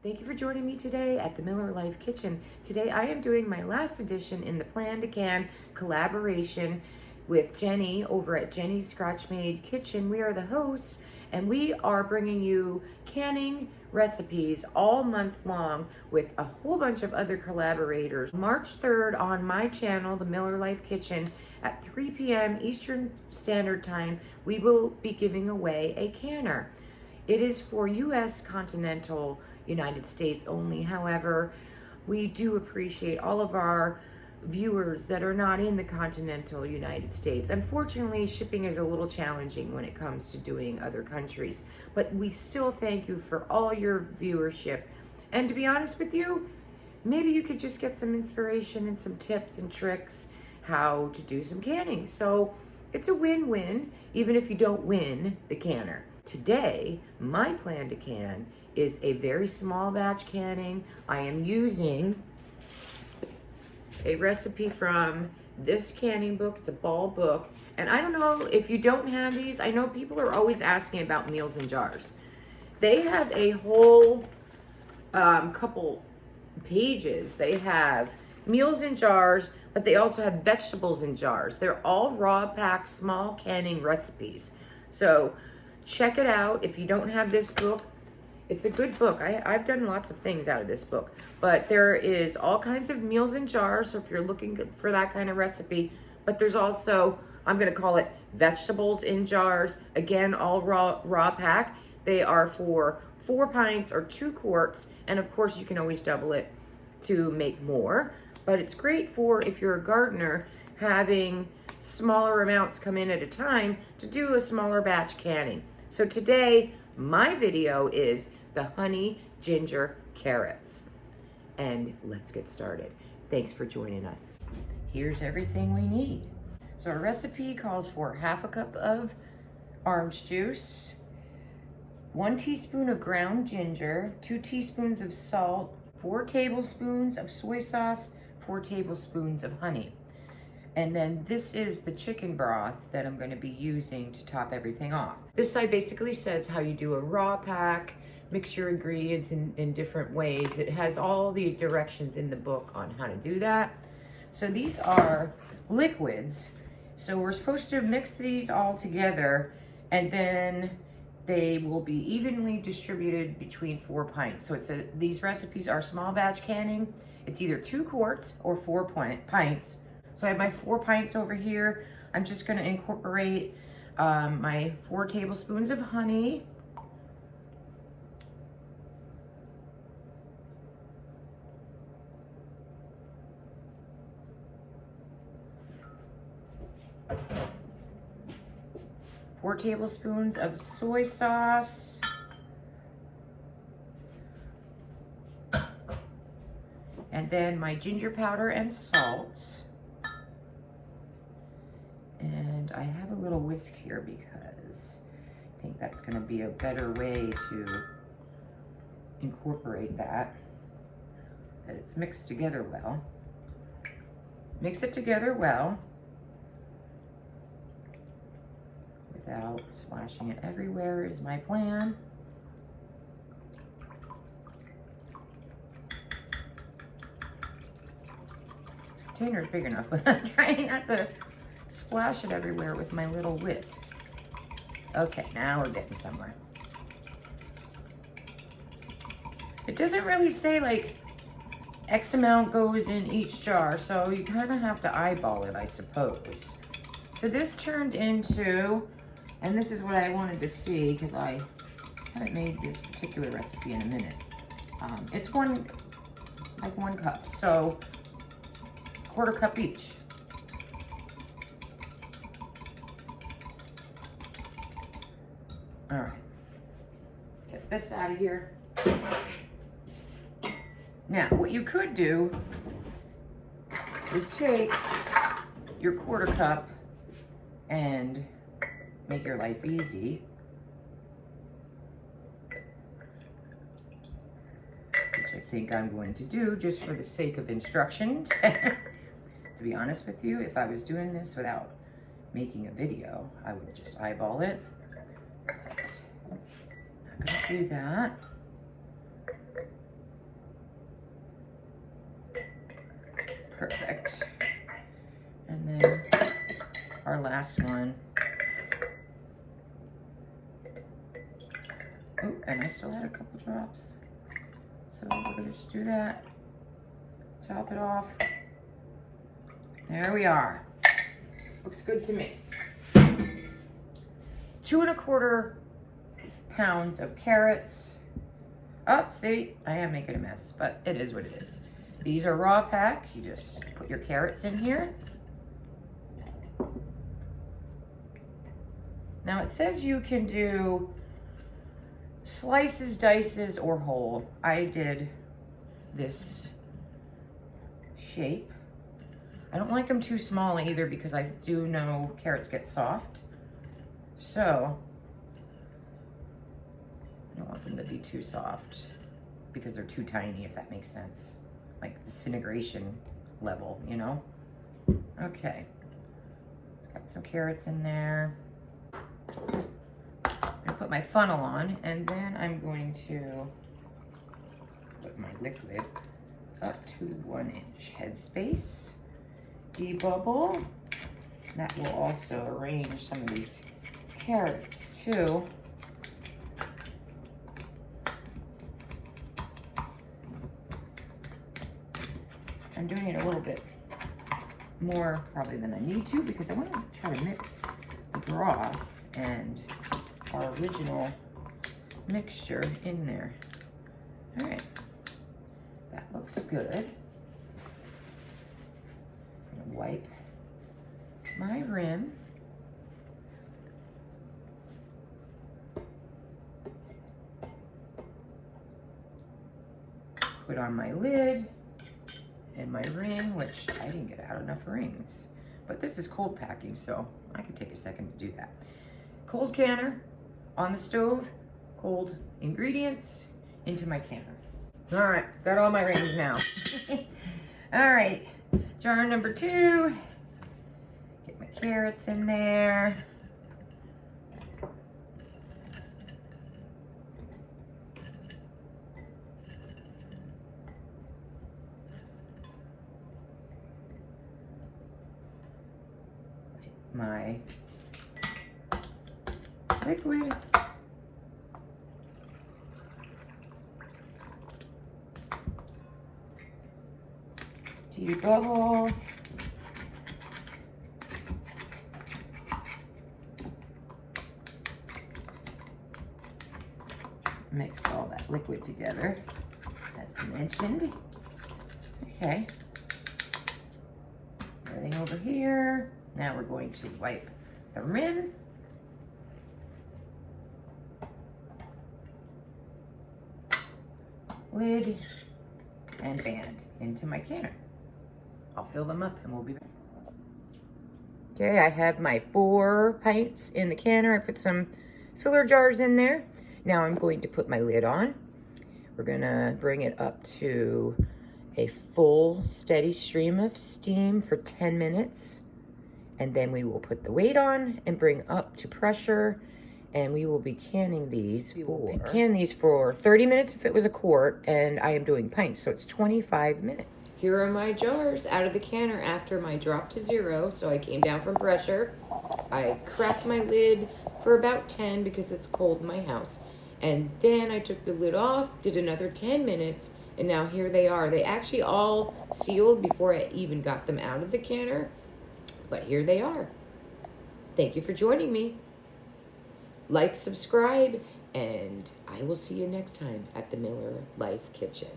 Thank you for joining me today at the Miller Life Kitchen. Today I am doing my last edition in the Plan to Can collaboration with Jenny over at JENI'S Scratch Kitchen. We are the hosts and we are bringing you canning recipes all month long with a whole bunch of other collaborators. March 3rd on my channel, the Miller Life Kitchen, at 3 p.m. Eastern Standard Time, we will be giving away a canner. It is for U.S. continental United States only. However, we do appreciate all of our viewers that are not in the continental United States. Unfortunately, shipping is a little challenging when it comes to doing other countries, but we still thank you for all your viewership. And to be honest with you, maybe you could just get some inspiration and some tips and tricks how to do some canning. So it's a win-win, even if you don't win the canner. Today, my plan to can is a very small batch canning. I am using a recipe from this canning book. It's a ball book. And I don't know if you don't have these. I know people are always asking about meals in jars. They have a whole couple pages. They have meals in jars, but they also have vegetables in jars. They're all raw pack, small canning recipes. So check it out. If you don't have this book, it's a good book. I've done lots of things out of this book, but there is all kinds of meals in jars. So if you're looking for that kind of recipe, but there's also, I'm gonna call it vegetables in jars. Again, all raw pack. They are for 4 pints or 2 quarts. And of course you can always double it to make more, but it's great for if you're a gardener, having smaller amounts come in at a time to do a smaller batch canning. So today, my video is the honey ginger carrots. And let's get started. Thanks for joining us. Here's everything we need. So our recipe calls for 1/2 cup of orange juice, 1 teaspoon of ground ginger, 2 teaspoons of salt, 4 tablespoons of soy sauce, 4 tablespoons of honey. And then this is the chicken broth that I'm going to be using to top everything off. This side basically says how you do a raw pack, mix your ingredients in different ways. It has all the directions in the book on how to do that. So these are liquids. So we're supposed to mix these all together and then they will be evenly distributed between 4 pints. So these recipes are small batch canning. It's either 2 quarts or 4 pints. So I have my 4 pints over here. I'm just gonna incorporate my 4 tablespoons of honey. Four tablespoons of soy sauce. And then my ginger powder and salt. And I have a little whisk here because I think that's going to be a better way to incorporate that it's mixed together well. Mix it together well without splashing it everywhere is my plan. This container is big enough, but I'm trying not to splash it everywhere with my little whisk. Okay, now we're getting somewhere. It doesn't really say like X amount goes in each jar, so you kind of have to eyeball it, I suppose. So this turned into, and this is what I wanted to see because I haven't made this particular recipe in a minute. It's one cup, so 1/4 cup each. All right, get this out of here. Now, what you could do is take your 1/4 cup and make your life easy. Which I think I'm going to do just for the sake of instructions. To be honest with you, if I was doing this without making a video, I would just eyeball it. But I'm not gonna do that. Perfect. And then our last one. Oh, and I still had a couple drops. So we're gonna just do that. Top it off. There we are. Looks good to me. 2 1/4 pounds of carrots. Oh, see, I am making a mess, but it is what it is. These are raw pack. You just put your carrots in here. Now it says you can do slices, dices, or whole. I did this shape. I don't like them too small either because I do know carrots get soft. So I don't want them to be too soft because they're too tiny, if that makes sense. Like disintegration level, you know? Okay. Got some carrots in there. I'm gonna put my funnel on, and then I'm going to put my liquid up to 1 inch headspace. Debubble. That will also arrange some of these carrots too. I'm doing it a little bit more probably than I need to because I want to try to mix the broth and our original mixture in there. All right, that looks good. I'm gonna wipe my rim. Put on my lid and my ring, which I didn't get out enough rings. But this is cold packing, so I can take a second to do that. Cold canner on the stove, cold ingredients into my canner. All right, got all my rings now. All right, jar number 2. Get my carrots in there. My liquid. Debubble. Mix all that liquid together, as I mentioned. Okay. Everything over here. Now we're going to wipe the rim. Lid and band into my canner. I'll fill them up and we'll be back. Okay, I have my 4 pints in the canner. I put some filler jars in there. Now I'm going to put my lid on. We're gonna bring it up to a full steady stream of steam for 10 minutes. And then we will put the weight on and bring up to pressure. And we will be canning these for 30 minutes if it was a quart, and I am doing pints, so it's 25 minutes. Here are my jars out of the canner after my drop to 0, so I came down from pressure. I cracked my lid for about 10 because it's cold in my house. And then I took the lid off, did another 10 minutes, and now here they are. They actually all sealed before I even got them out of the canner, but here they are. Thank you for joining me. Like, subscribe, and I will see you next time at the Miller Life Kitchen.